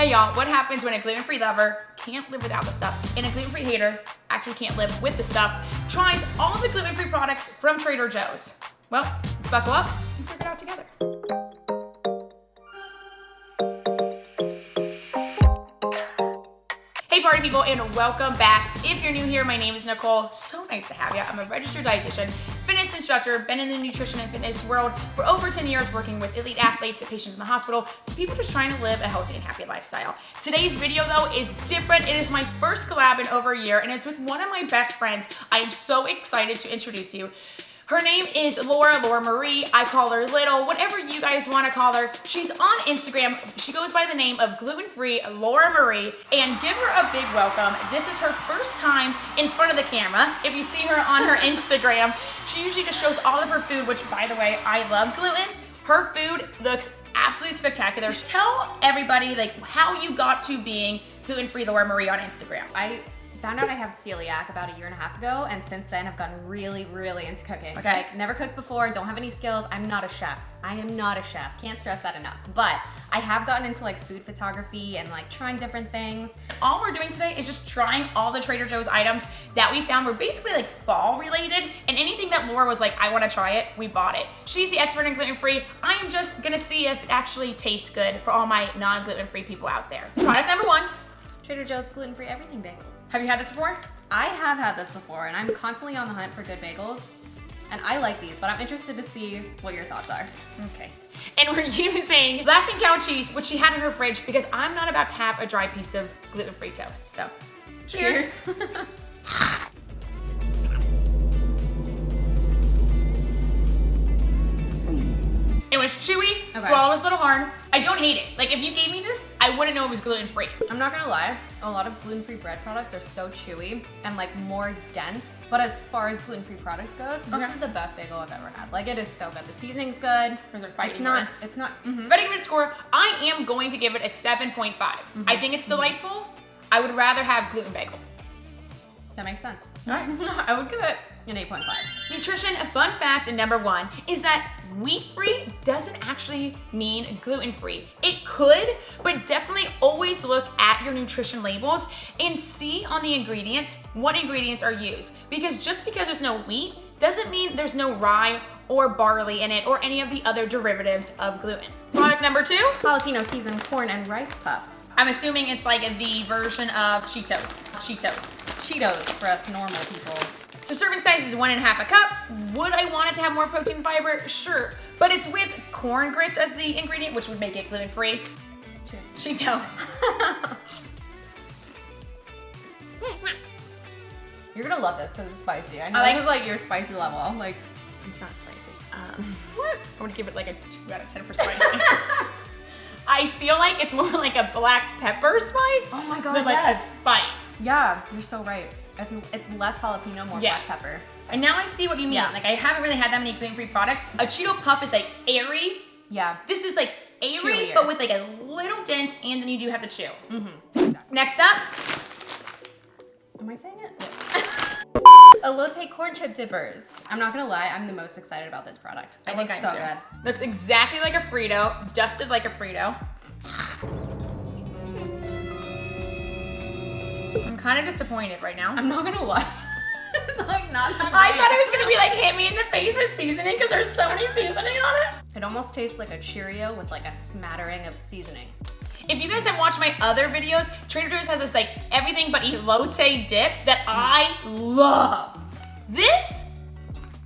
Hey y'all, what happens when a gluten-free lover can't live without the stuff and a gluten-free hater actually can't live with the stuff, tries all the gluten-free products from Trader Joe's? Well, let's buckle up and figure it out together. Hey party people, and welcome back. If you're new here, my name is Nicole. So nice to have you. I'm a registered dietitian, fitness instructor, been in the nutrition and fitness world for over 10 years, working with elite athletes and patients in the hospital, to people just trying to live a healthy and happy lifestyle. Today's video though is different. It is my first collab in over a year, and it's with one of my best friends. I am so excited to introduce you. Her name is Laura Marie. I call her Little, whatever you guys want to call her. She's on Instagram. She goes by the name of Gluten-free Laura Marie, and give her a big welcome. This is her first time in front of the camera. If you see her on her Instagram, she usually just shows all of her food, which by the way, I love gluten. Her food looks absolutely spectacular. Tell everybody like how you got to being Gluten-free Laura Marie on Instagram. I found out I have celiac about a year and a half ago, and since then I've gotten really into cooking. Okay. Like, never cooked before, don't have any skills. I'm not a chef. I am not a chef. Can't stress that enough. But I have gotten into like food photography and like trying different things. All we're doing today is just trying all the Trader Joe's items that we found were basically like fall related, and anything that Laura was like, I want to try it, we bought it. She's the expert in gluten-free. I am just gonna see if it actually tastes good for all my non-gluten-free people out there. Product number one. Trader Joe's gluten-free everything bagels. Have you had this before? I have had this before, and I'm constantly on the hunt for good bagels. And I like these, but I'm interested to see what your thoughts are. Okay. And we're using Laughing Cow cheese, which she had in her fridge, because I'm not about to have a dry piece of gluten-free toast. So, cheers. It was chewy, okay. Swallow was a little hard. I don't hate it. Like if you gave me this, I wouldn't know it was gluten-free. I'm not gonna lie, a lot of gluten-free bread products are so chewy and like more dense. But as far as gluten-free products goes, this is the best bagel I've ever had. Like, it is so good. The seasoning's good. It's not. If I give it a score, I am going to give it a 7.5. I think it's delightful. I would rather have gluten bagel. That makes sense. All right. I would give it an 8.5. Nutrition fun fact number one is that wheat-free doesn't actually mean gluten-free. It could, but definitely always look at your nutrition labels and see on the ingredients what ingredients are used. Because just because there's no wheat doesn't mean there's no rye or barley in it or any of the other derivatives of gluten. Product number two. Jalapeno seasoned corn and rice puffs. I'm assuming it's like the version of Cheetos. Cheetos for us normal people. So serving size is 1.5 cups. Would I want it to have more protein and fiber? Sure. But it's with corn grits as the ingredient, which would make it gluten-free. Cheetos. You're gonna love this because it's spicy. I know this is like your spicy level. Like, it's not spicy. What? I would give it like a 2 out of 10 for spicy. I feel like it's more like a black pepper spice. Oh my god, than like a spice. Yeah, you're so right. It's less jalapeno, more black pepper. And now I see what you mean. Yeah. Like, I haven't really had that many gluten-free products. A Cheeto Puff is like airy. Yeah. This is like airy, Chewier. but with like a little dent, and then you do have to chew. Mm-hmm. Next up. Am I saying it? Yes. Elote corn chip dippers. I'm not gonna lie, I'm the most excited about this product. It looks so good. Looks exactly like a Frito, dusted like a Frito. I'm kind of disappointed right now. I'm not gonna lie. It's like not that I great. thought it was gonna be like hit me in the face with seasoning because there's so many seasoning on it. It almost tastes like a Cheerio with like a smattering of seasoning. If you guys have watched my other videos, Trader Joe's has this like everything but elote dip that I love. This,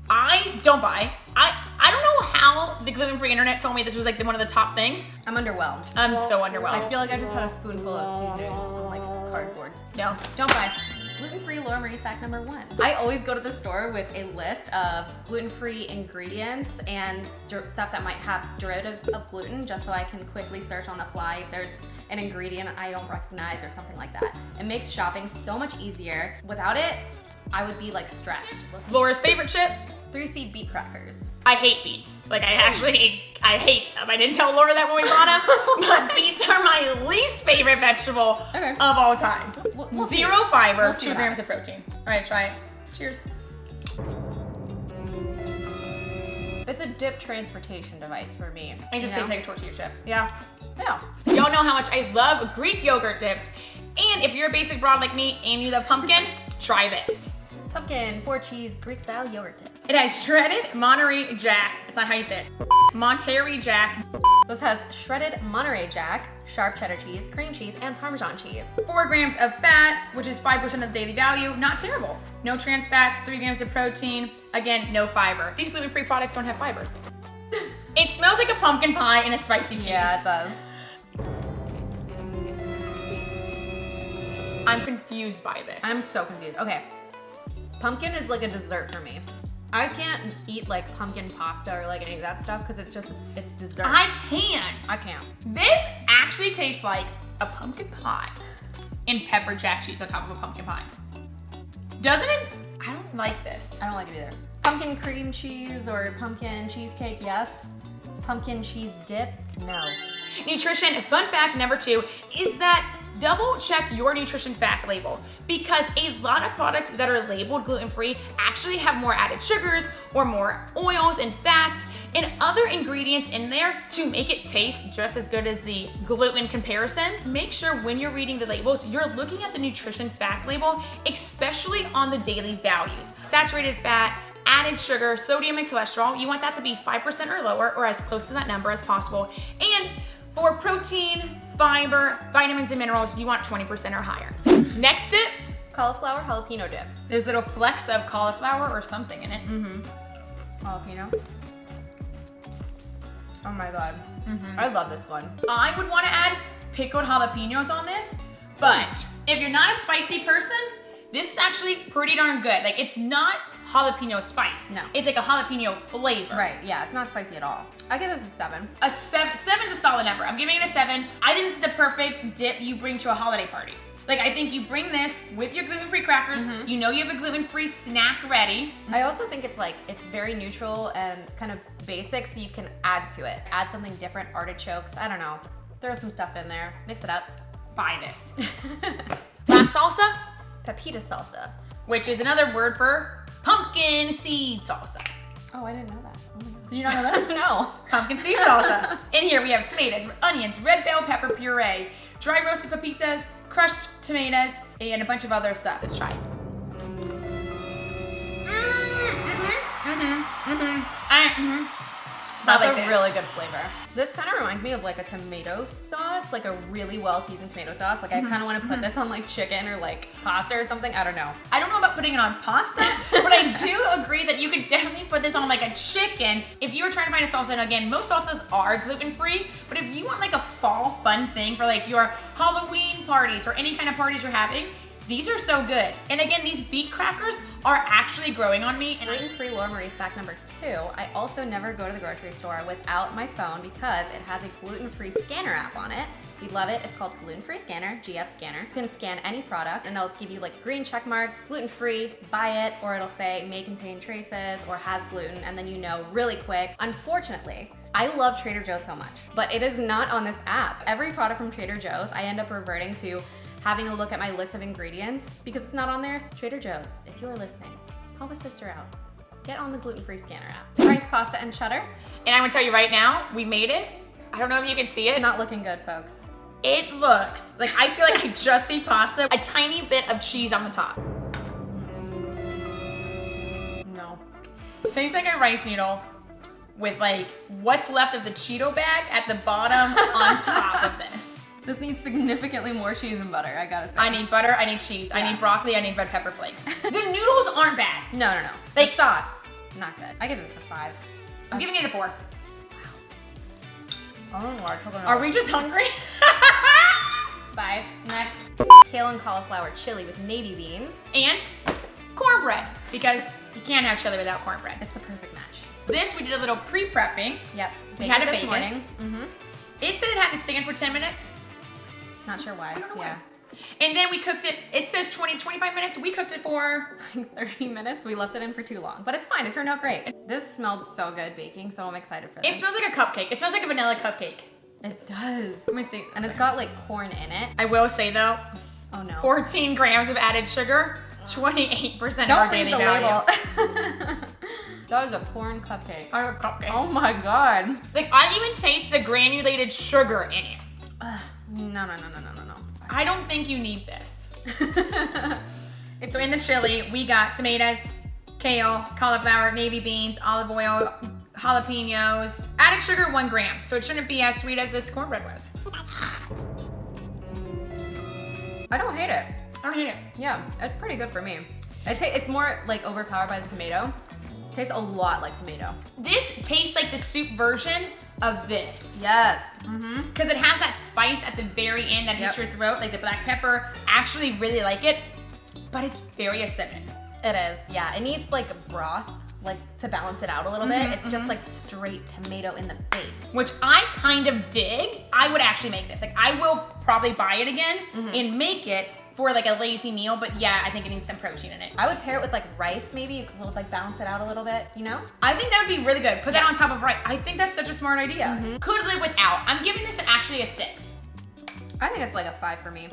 I don't buy. I don't know how the gluten-free internet told me this was like one of the top things. I'm underwhelmed. I'm so underwhelmed. I feel like I just had a spoonful of seasoning on like cardboard. No. Don't buy. Gluten-free Laura Marie fact number one. I always go to the store with a list of gluten-free ingredients and stuff that might have derivatives of gluten, just so I can quickly search on the fly if there's an ingredient I don't recognize or something like that. It makes shopping so much easier. Without it, I would be like stressed. Laura's favorite chip? 3-seed beet crackers. I hate beets. Like I hate them. I didn't tell Laura that when we bought them, but beets are my least favorite vegetable of all time. We'll 0 fiber, we'll 2 grams of protein. All right, try it. Cheers. It's a dip transportation device for me. It just tastes like a tortilla chip. Yeah. Yeah. Y'all know how much I love Greek yogurt dips. And if you're a basic broad like me and you love pumpkin, try this. Pumpkin 4-cheese Greek style yogurt dip. It has shredded Monterey Jack. That's not how you say it. Monterey Jack. This has shredded Monterey Jack, sharp cheddar cheese, cream cheese, and Parmesan cheese. 4 grams of fat, which is 5% of the daily value. Not terrible. No trans fats, 3 grams of protein. Again, no fiber. These gluten-free products don't have fiber. It smells like a pumpkin pie and a spicy cheese. Yeah, it does. I'm confused by this. I'm so confused. Okay. Pumpkin is like a dessert for me. I can't eat like pumpkin pasta or like any of that stuff because it's dessert. I can. I can't. This actually tastes like a pumpkin pie and pepper jack cheese on top of a pumpkin pie. Doesn't it? I don't like this. I don't like it either. Pumpkin cream cheese or pumpkin cheesecake, yes. Pumpkin cheese dip, no. Nutrition fun fact number 2 is that double check your nutrition fact label because a lot of products that are labeled gluten-free actually have more added sugars or more oils and fats and other ingredients in there to make it taste just as good as the gluten comparison. Make sure when you're reading the labels, you're looking at the nutrition fact label, especially on the daily values. Saturated fat, added sugar, sodium, and cholesterol, you want that to be 5% or lower or as close to that number as possible. And for protein, fiber, vitamins, and minerals, you want 20% or higher. Next dip. Cauliflower jalapeno dip. There's little flecks of cauliflower or something in it. Jalapeno. Oh my God. I love this one. I would want to add pickled jalapenos on this, but if you're not a spicy person, this is actually pretty darn good. Like, it's not jalapeno spice. No. It's like a jalapeno flavor. Right, yeah, it's not spicy at all. I give this a 7. A 7's a solid number. I'm giving it a 7. I think this is the perfect dip you bring to a holiday party. Like, I think you bring this with your gluten-free crackers. You know you have a gluten-free snack ready. I also think it's very neutral and kind of basic, so you can add to it. Add something different, artichokes, I don't know. Throw some stuff in there, mix it up. Buy this. Last salsa, Pepita salsa. which is another word for pumpkin seed salsa. Oh, I didn't know that. Oh my God. Did you not know that? No. Pumpkin seed salsa. In here we have tomatoes, onions, red bell pepper puree, dry roasted pepitas, crushed tomatoes, and a bunch of other stuff. Let's try it. That's like a this. really good flavor. This kind of reminds me of like a tomato sauce, like a really well-seasoned tomato sauce. Like I kind of want to put this on like chicken or like pasta or something. I don't know. I don't know about putting it on pasta, but I do agree that you could definitely put this on like a chicken. If you were trying to find a salsa, and again, most salsas are gluten-free, but if you want like a fall fun thing for like your Halloween parties or any kind of parties you're having, these are so good. And again, these beet crackers are actually growing on me. And Gluten-free Laura Marie fact number 2, I also never go to the grocery store without my phone because it has a gluten-free scanner app on it. We love it. It's called Gluten-free Scanner, GF Scanner. You can scan any product and it'll give you like green check mark, gluten-free, buy it, or it'll say may contain traces or has gluten, and then you know really quick. Unfortunately, I love Trader Joe's so much, but it is not on this app. Every product from Trader Joe's, I end up reverting to having a look at my list of ingredients because it's not on there. Trader Joe's, if you're listening, help a sister out. Get on the gluten-free scanner app. Rice, pasta, and cheddar. And I'm gonna tell you right now, we made it. I don't know if you can see it. It's not looking good, folks. It looks like, I feel like I just see pasta, a tiny bit of cheese on the top. No. Tastes like a rice noodle with like what's left of the Cheeto bag at the bottom on top of this. This needs significantly more cheese and butter, I gotta say. I need butter, I need cheese, I need broccoli, I need red pepper flakes. The noodles aren't bad. No. Like, The sauce, not good. I give this a 5. I'm giving it a 4. I don't know why I took another. Are we just hungry? Bye. Next. Kale and cauliflower chili with navy beans. And cornbread, because you can't have chili without cornbread. It's a perfect match. This, we did a little pre-prepping. Yep. We had it a this bacon. morning. It said it had to stand for 10 minutes. Not sure why. I don't know Yeah. why. And then we cooked it, it says 25 minutes. We cooked it for 30 minutes. We left it in for too long, but it's fine. It turned out great. This smelled so good baking, so I'm excited for this. It smells like a cupcake. It smells like a vanilla cupcake. It does. Let me see. And it's got like corn in it. I will say though, Oh no. 14 grams of added sugar, 28% of our Don't read daily the value. label. That is a corn cupcake. I have a cupcake. Oh my God. Like, I even taste the granulated sugar in it. No. I don't think you need this. So in the chili, we got tomatoes, kale, cauliflower, navy beans, olive oil, jalapenos, added sugar 1 gram. So it shouldn't be as sweet as this cornbread was. I don't hate it. I don't hate it. Yeah, it's pretty good for me. I'd say it's more like overpowered by the tomato. It tastes a lot like tomato. This tastes like the soup version of this. Yes. Because it has that spice at the very end that hits your throat, like the black pepper. Actually really like it, but it's very acidic. It is, yeah. It needs like broth, like to balance it out a little bit. It's just like straight tomato in the face. Which I kind of dig. I would actually make this. Like I will probably buy it again and make it for like a lazy meal, but yeah, I think it needs some protein in it. I would pair it with like rice maybe. You could like balance it out a little bit, you know? I think that would be really good. Put that on top of rice. I think that's such a smart idea. Could live without. I'm giving this actually a 6. I think it's like a 5 for me.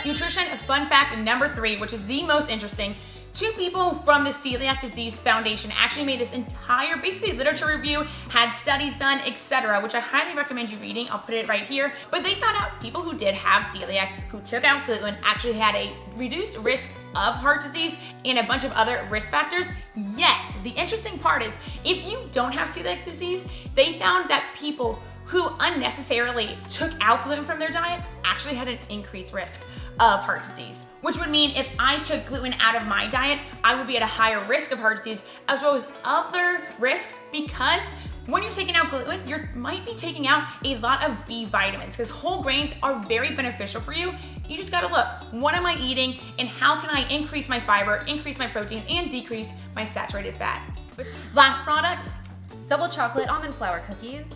Nutrition fun fact number 3, which is the most interesting. 2 people from the Celiac Disease Foundation actually made this entire, basically literature review, had studies done, etc., which I highly recommend you reading. I'll put it right here. But they found out people who did have celiac, who took out gluten, actually had a reduced risk of heart disease and a bunch of other risk factors. Yet, the interesting part is, if you don't have celiac disease, they found that people who unnecessarily took out gluten from their diet actually had an increased risk of heart disease, which would mean if I took gluten out of my diet, I would be at a higher risk of heart disease as well as other risks, because when you're taking out gluten, you might be taking out a lot of B vitamins because whole grains are very beneficial for you. You just gotta look, what am I eating and how can I increase my fiber, increase my protein, and decrease my saturated fat. Last product. Double chocolate almond flour cookies.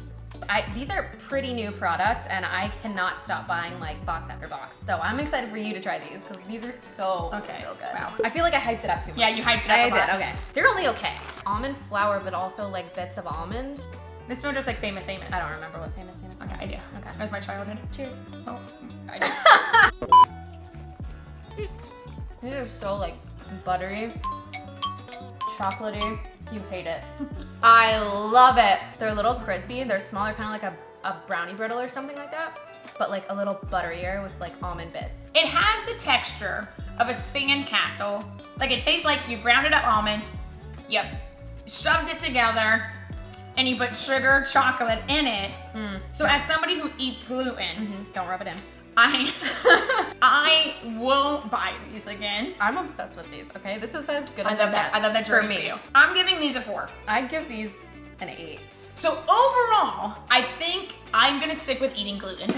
These are pretty new products and I cannot stop buying like box after box. So I'm excited for you to try these because these are so good. Wow. I feel like I hyped it up too much. Yeah, you hyped it up a lot. I did, okay. They're only okay. Almond flour, but also like bits of almond. This smells just like Famous Amos. I don't remember what Famous Amos is. Okay, I do. Okay. That's my childhood. Cheers. Oh, I do. These are so like buttery, chocolatey. You hate it. I love it. They're a little crispy. They're smaller, kind of like a brownie brittle or something like that, but like a little butterier with like almond bits. It has the texture of a sand castle. Like it tastes like you grounded up almonds, shoved it together, and you put sugar, chocolate in it. So as somebody who eats gluten, Don't rub it in. I won't buy these again. I'm obsessed with these, okay? This is as good I as love it that. I gets love that journey for for me. you. I'm giving these a 4. I'd give these an 8. So overall, I think I'm gonna stick with eating gluten.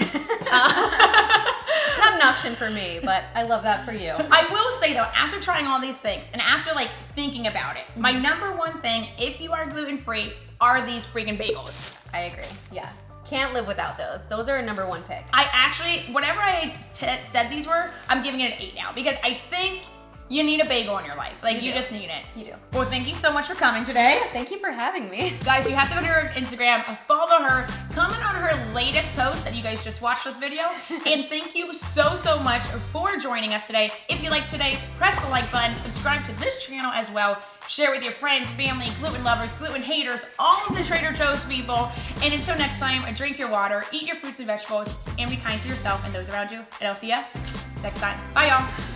Not an option for me, but I love that for you. I will say though, after trying all these things and after like thinking about it, my number 1 thing, if you are gluten-free, are these freaking bagels. I agree, yeah. Can't live without those. Those are a number 1 pick. I actually, whatever I said these were, I'm giving it an 8 now because I think you need a bagel in your life. Like you just need it. You do. Well, thank you so much for coming today. Thank you for having me. Guys, you have to go to her Instagram, follow her, comment on her latest post that you guys just watched this video, and thank you so much for joining us today. If you liked today's, press the like button, subscribe to this channel as well, share with your friends, family, gluten lovers, gluten haters, all of the Trader Joe's people, and until next time, drink your water, eat your fruits and vegetables, and be kind to yourself and those around you, and I'll see ya next time. Bye, y'all.